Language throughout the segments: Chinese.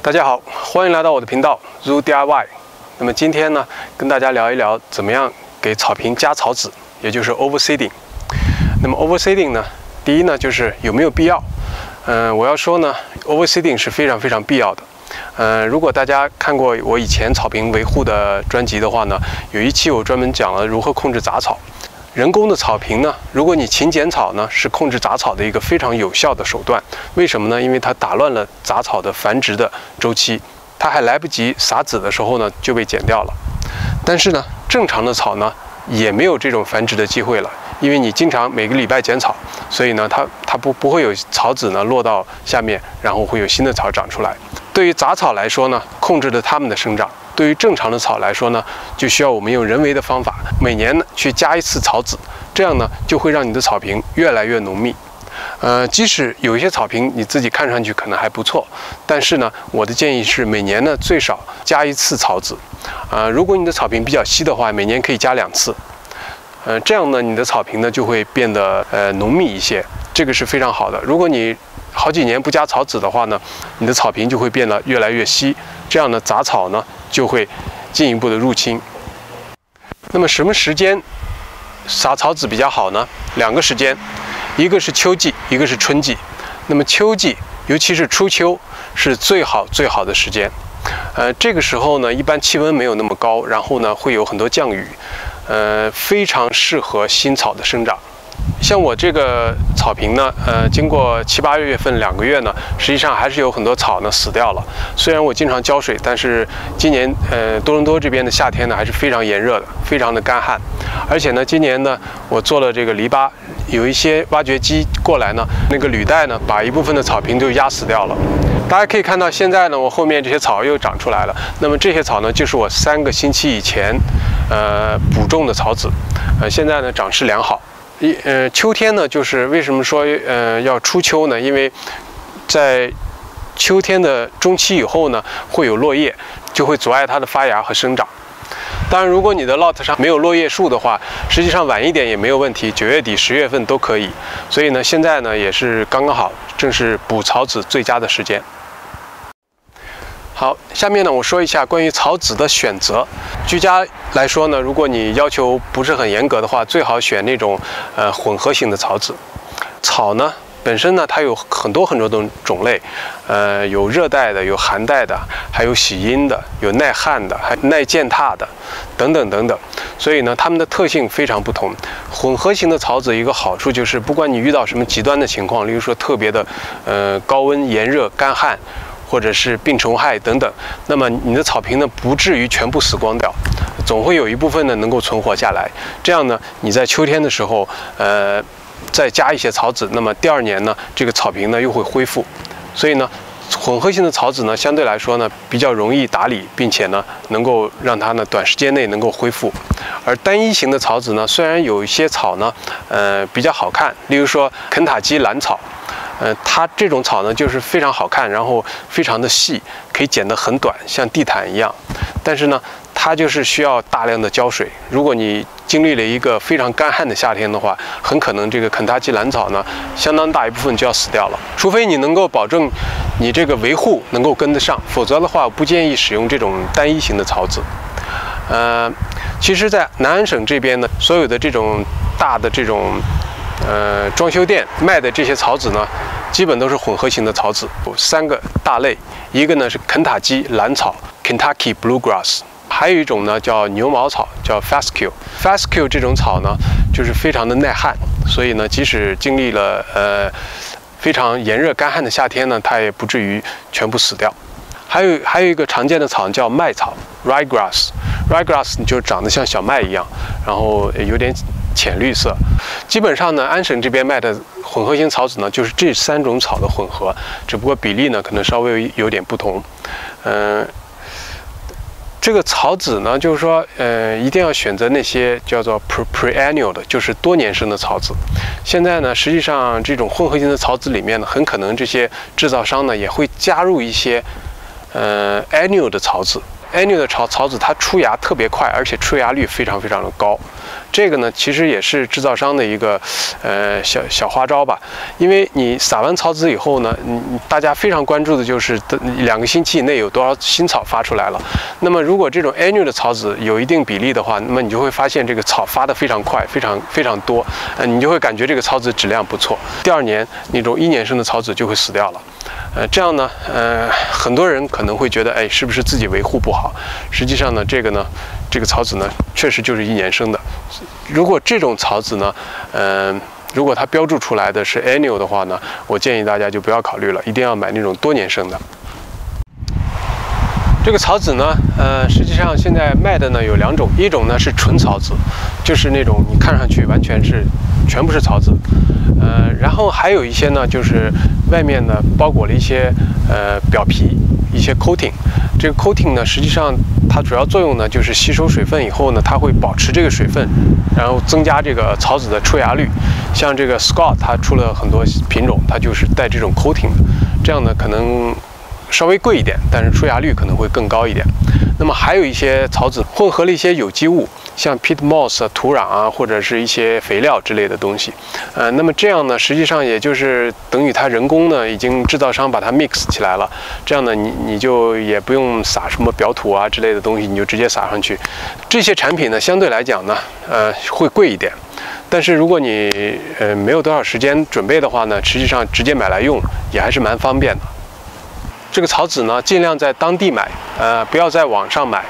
大家好，欢迎来到我的频道 Zoo DIY。那么今天呢，跟大家聊一聊怎么样给草坪加草籽，也就是 overseeding。那么 overseeding 呢，第一呢就是有没有必要？我要说呢 ，overseeding 是非常必要的。如果大家看过我以前草坪维护的专辑的话呢，有一期我专门讲了如何控制杂草。人工的草坪呢，如果你勤剪草呢，是控制杂草的一个非常有效的手段。为什么呢？因为它打乱了杂草的繁殖的周期，它还来不及撒籽的时候呢，就被剪掉了。但是呢，正常的草呢，也没有这种繁殖的机会了，因为你经常每个礼拜剪草，所以呢，它不会有草籽呢落到下面，然后会有新的草长出来。对于杂草来说呢，控制了它们的生长。对于正常的草来说呢，就需要我们用人为的方法，每年呢去加一次草籽，这样呢就会让你的草坪越来越浓密。即使有一些草坪你自己看上去可能还不错，但是呢，我的建议是每年呢最少加一次草籽。如果你的草坪比较稀的话，每年可以加2次。这样呢，你的草坪呢就会变得浓密一些，这个是非常好的。如果你好几年不加草籽的话呢，你的草坪就会变得越来越稀，这样呢杂草呢就会进一步的入侵。那么什么时间撒草籽比较好呢？2个时间，一个是秋季，一个是春季。那么秋季，尤其是初秋，是最好的时间。这个时候呢，一般气温没有那么高，然后呢会有很多降雨，非常适合新草的生长。像我这个草坪呢，经过7、8月份2个月呢，实际上还是有很多草呢死掉了。虽然我经常浇水，但是今年多伦多这边的夏天呢还是非常炎热的，非常的干旱。而且呢，今年呢我做了这个篱笆，有一些挖掘机过来呢，那个履带呢把一部分的草坪就压死掉了。大家可以看到，现在呢我后面这些草又长出来了。那么这些草呢，就是我3个星期以前补种的草籽，现在呢长势良好。秋天呢，就是为什么说要初秋呢？因为在秋天的中期以后呢，会有落叶，就会阻碍它的发芽和生长。当然，如果你的 lot 上没有落叶树的话，实际上晚一点也没有问题，9月底、10月份都可以。所以呢，现在呢也是刚刚好，正是补草籽最佳的时间。好，下面呢我说一下关于草籽的选择。居家来说呢，如果你要求不是很严格的话，最好选那种混合型的草籽。草呢本身呢它有很多的种类，有热带的，有寒带的，还有喜阴的，有耐旱的，还耐践踏的，等等。所以呢，它们的特性非常不同。混合型的草籽一个好处就是，不管你遇到什么极端的情况，例如说特别的高温、炎热、干旱，或者是病虫害等等，那么你的草坪呢不至于全部死光掉，总会有一部分呢能够存活下来。这样呢，你在秋天的时候，再加一些草籽，那么第2年呢，这个草坪呢又会恢复。所以呢，混合型的草籽呢相对来说呢比较容易打理，并且呢能够让它呢短时间内能够恢复。而单一型的草籽呢，虽然有一些草呢，比较好看，例如说肯塔基蓝草。它这种草呢，就是非常好看，然后非常的细，可以剪得很短，像地毯一样。但是呢，它就是需要大量的浇水。如果你经历了一个非常干旱的夏天的话，很可能这个肯塔基蓝草呢，相当大一部分就要死掉了。除非你能够保证你这个维护能够跟得上，否则的话，我不建议使用这种单一型的草籽。其实，在南安省这边呢，所有的这种大的这种装修店卖的这些草籽呢，基本都是混合型的草籽，有3个大类，一个呢是肯塔基蓝草 （Kentucky Bluegrass）， 还有一种呢叫牛毛草，叫 Fescue。Fescue 这种草呢，就是非常的耐旱，所以呢，即使经历了非常炎热干旱的夏天呢，它也不至于全部死掉。还有一个常见的草叫麦草 （Ryegrass）。Ryegrass 就长得像小麦一样，然后有点浅绿色。基本上呢，安省这边卖的混合型草籽呢，就是这3种草的混合，只不过比例呢可能稍微有点不同。这个草籽呢，就是说一定要选择那些叫做 perennial 的，就是多年生的草籽。现在呢，实际上这种混合型的草籽里面呢，很可能这些制造商呢也会加入一些annual 的草籽。annual 的草籽它出芽特别快，而且出芽率非常的高。这个呢，其实也是制造商的一个小花招吧。因为你撒完草籽以后呢，大家非常关注的就是2个星期以内有多少新草发出来了。那么如果这种 annual 的草籽有一定比例的话，那么你就会发现这个草发得非常快，非常多，你就会感觉这个草籽质量不错。第2年那种1年生的草籽就会死掉了。这样呢，很多人可能会觉得，哎，是不是自己维护不好？实际上呢，这个草籽呢，确实就是1年生的。如果这种草籽呢，如果它标注出来的是 annual 的话呢，我建议大家就不要考虑了，一定要买那种多年生的。这个草籽呢，实际上现在卖的呢有2种，一种呢是纯草籽，就是那种你看上去完全是全部是草籽，然后还有一些呢就是外面呢包裹了一些表皮，一些 coating。这个 coating 呢，实际上它主要作用呢就是吸收水分以后呢，它会保持这个水分，然后增加这个草籽的出芽率。像这个 Scott 它出了很多品种，它就是带这种 coating 的，这样呢可能稍微贵一点，但是出芽率可能会更高一点。那么还有一些草籽混合了一些有机物，像 peat moss 土壤啊，或者是一些肥料之类的东西。那么这样呢，实际上也就是等于它人工呢已经制造商把它 mix 起来了。这样呢，你就也不用撒什么表土啊之类的东西，你就直接撒上去。这些产品呢，相对来讲呢，会贵一点。但是如果你没有多少时间准备的话呢，实际上直接买来用也还是蛮方便的。这个草籽呢，尽量在当地买，不要在网上买，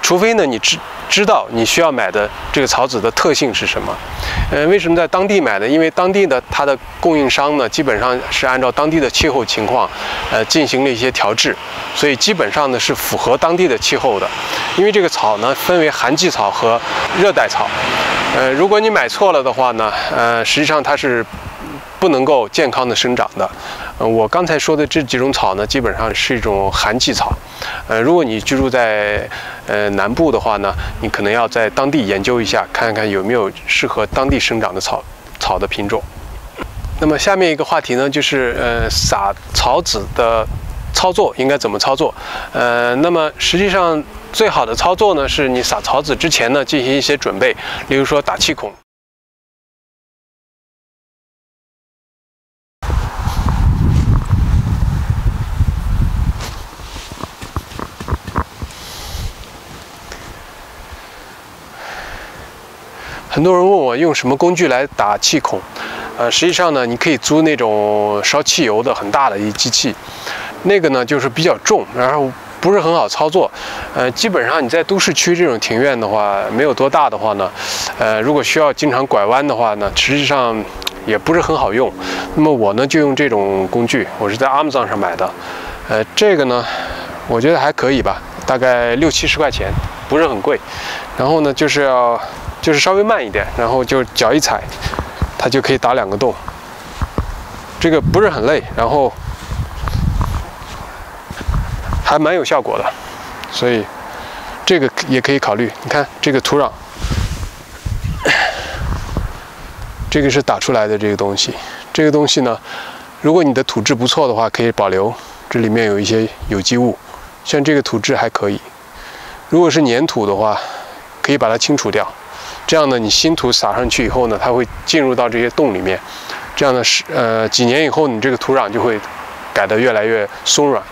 除非呢你知道你需要买的这个草籽的特性是什么。为什么在当地买呢？因为当地的它的供应商呢，基本上是按照当地的气候情况，进行了一些调制，所以基本上呢是符合当地的气候的。因为这个草呢分为寒季草和热带草，如果你买错了的话呢，实际上它是不能够健康的生长的。我刚才说的这几种草呢，基本上是一种寒季草。如果你居住在南部的话呢，你可能要在当地研究一下，看看有没有适合当地生长的草的品种。那么下面一个话题呢，就是撒草籽的操作应该怎么操作？那么实际上最好的操作呢，是你撒草籽之前呢进行一些准备，例如说打气孔。很多人问我用什么工具来打气孔，实际上呢，你可以租那种烧汽油的很大的一机器，那个呢就是比较重，然后不是很好操作。基本上你在都市区这种庭院的话，没有多大的话呢，如果需要经常拐弯的话呢，实际上也不是很好用。那么我呢就用这种工具，我是在 Amazon 上买的，这个呢我觉得还可以吧，大概60-70块钱，不是很贵。然后呢就是稍微慢一点，然后就脚一踩，它就可以打2个洞。这个不是很累，然后还蛮有效果的，所以这个也可以考虑。你看这个土壤，这个是打出来的这个东西。这个东西呢，如果你的土质不错的话，可以保留，这里面有一些有机物，像这个土质还可以。如果是粘土的话，可以把它清除掉。这样呢，你新土撒上去以后呢，它会进入到这些洞里面。这样呢，几年以后，你这个土壤就会改得越来越松软，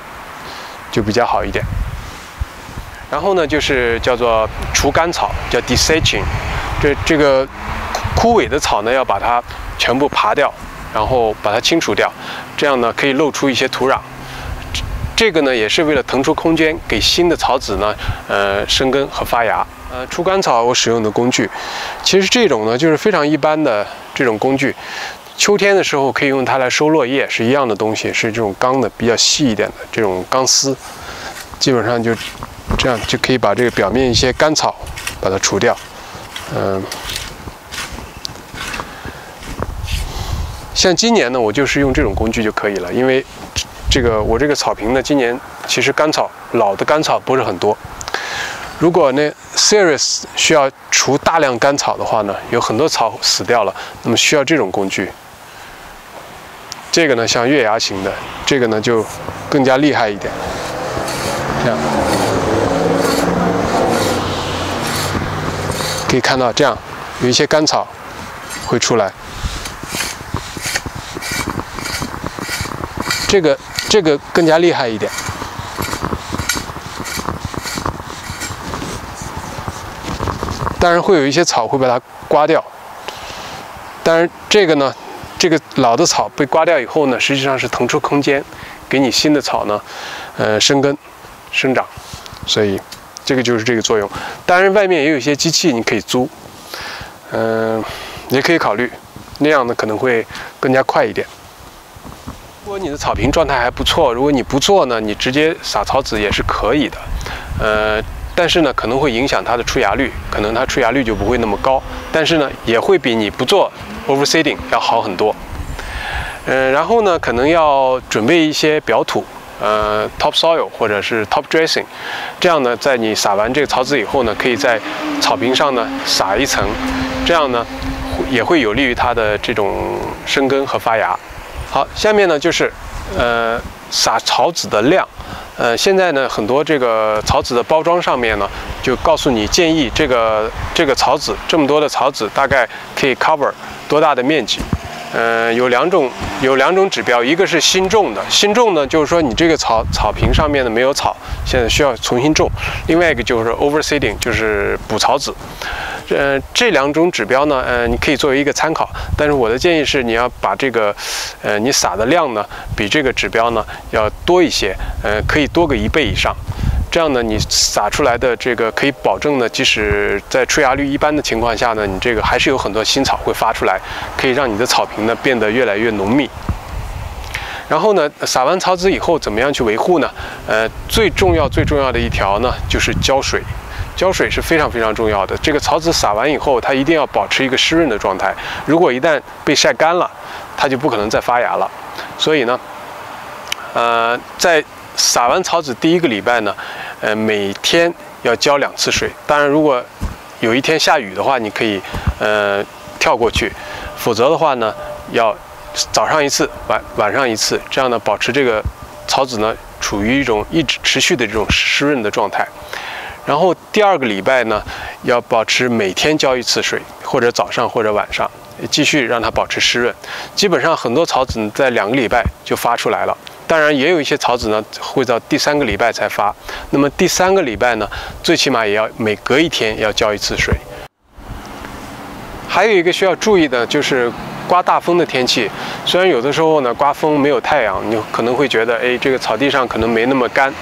就比较好一点。然后呢，就是叫做除干草，叫 desicing。这个枯萎的草呢，要把它全部拔掉，然后把它清除掉，这样呢可以露出一些土壤。这个呢也是为了腾出空间，给新的草籽呢，生根和发芽。除干草我使用的工具，其实这种呢就是非常一般的这种工具。秋天的时候可以用它来收落叶，是一样的东西，是这种钢的，比较细一点的这种钢丝，基本上就这样就可以把这个表面一些干草把它除掉。像今年呢，我就是用这种工具就可以了，因为我这个草坪呢，今年其实老的干草不是很多。如果呢 Cereus 需要除大量干草的话呢，有很多草死掉了，那么需要这种工具。这个呢像月牙形的，这个呢就更加厉害一点，这样。可以看到这样有一些干草会出来。这个更加厉害一点。当然会有一些草会把它刮掉。当然这个呢，这个老的草被刮掉以后呢，实际上是腾出空间，给你新的草呢，生根、生长。所以这个就是这个作用。当然外面也有一些机器你可以租，也可以考虑，那样呢可能会更加快一点。如果你的草坪状态还不错，如果你不做呢，你直接撒草籽也是可以的，但是呢可能会影响它的出芽率，可能它出芽率就不会那么高，但是呢也会比你不做 overseeding 要好很多。然后呢可能要准备一些表土，topsoil 或者是 top dressing， 这样呢在你撒完这个草籽以后呢，可以在草坪上呢撒一层，这样呢也会有利于它的这种生根和发芽。好，下面呢就是撒草籽的量。现在呢很多这个草籽的包装上面呢就告诉你建议这个草籽这么多的草籽大概可以 cover 多大的面积。有两种指标，一个是新种的，新种呢就是说你这个草坪上面呢没有草，现在需要重新种；另外一个就是 overseeding， 就是补草籽。这两种指标呢，你可以作为一个参考，但是我的建议是你要把这个你撒的量呢比这个指标呢要多一些，可以多个1倍以上。这样呢，你撒出来的这个可以保证呢，即使在出芽率一般的情况下呢，你这个还是有很多新草会发出来，可以让你的草坪呢变得越来越浓密。然后呢，撒完草籽以后怎么样去维护呢？最重要的一条呢就是浇水。浇水是非常非常重要的。这个草籽撒完以后，它一定要保持一个湿润的状态。如果一旦被晒干了，它就不可能再发芽了。所以呢，在撒完草籽第1个礼拜呢，每天要浇2次水。当然，如果有一天下雨的话，你可以跳过去；否则的话呢，要早上1次，晚上1次，这样呢，保持这个草籽呢处于一种一直持续的这种湿润的状态。然后第2个礼拜呢，要保持每天浇1次水，或者早上或者晚上，继续让它保持湿润。基本上很多草籽在2个礼拜就发出来了。当然，也有一些草籽呢会到第3个礼拜才发。那么第3个礼拜呢，最起码也要每隔1天要浇1次水。还有一个需要注意的就是刮大风的天气。虽然有的时候呢刮风没有太阳，你可能会觉得这个草地上可能没那么干，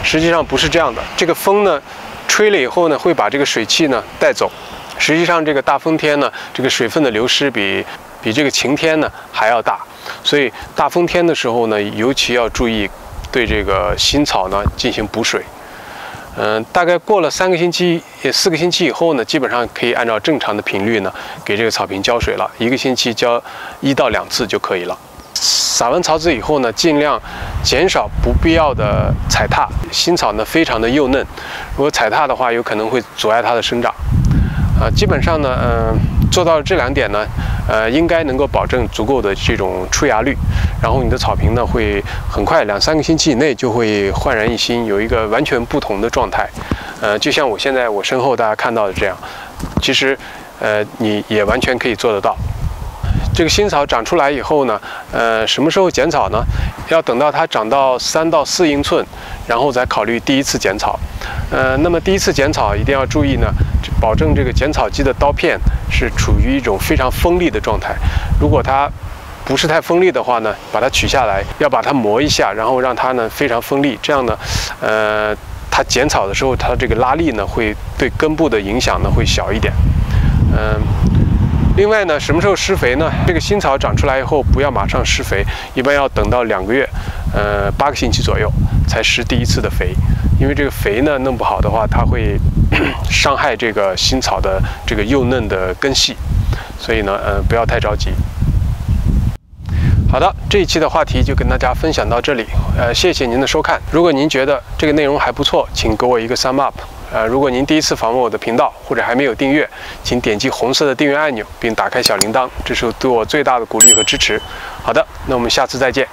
实际上不是这样的。这个风呢吹了以后呢，会把这个水汽呢带走。实际上这个大风天呢，这个水分的流失比这个晴天呢还要大。所以大风天的时候呢，尤其要注意对这个新草呢进行补水。大概过了4个星期以后呢，基本上可以按照正常的频率呢给这个草坪浇水了。1个星期浇1到2次就可以了。撒完草籽以后呢，尽量减少不必要的踩踏。新草呢非常的幼嫩，如果踩踏的话，有可能会阻碍它的生长。基本上呢，做到这2点呢，应该能够保证足够的这种出芽率，然后你的草坪呢会很快2-3个星期以内就会焕然一新，有一个完全不同的状态。就像我现在我身后大家看到的这样，其实你也完全可以做得到。这个新草长出来以后呢，什么时候剪草呢？要等到它长到3到4英寸，然后再考虑第1次剪草。那么第1次剪草一定要注意呢，保证这个剪草机的刀片是处于一种非常锋利的状态。如果它不是太锋利的话呢，把它取下来，要把它磨一下，然后让它呢非常锋利，这样呢，它剪草的时候，它这个拉力呢会对根部的影响呢会小一点。另外呢，什么时候施肥呢？这个新草长出来以后，不要马上施肥，一般要等到2个月，8个星期左右才施第1次的肥。因为这个肥呢弄不好的话，它会伤害这个新草的这个幼嫩的根系，所以呢，不要太着急。好的，这一期的话题就跟大家分享到这里，谢谢您的收看。如果您觉得这个内容还不错，请给我一个 thumb up。如果您第1次访问我的频道，或者还没有订阅，请点击红色的订阅按钮，并打开小铃铛，这是对我最大的鼓励和支持。好的，那我们下次再见。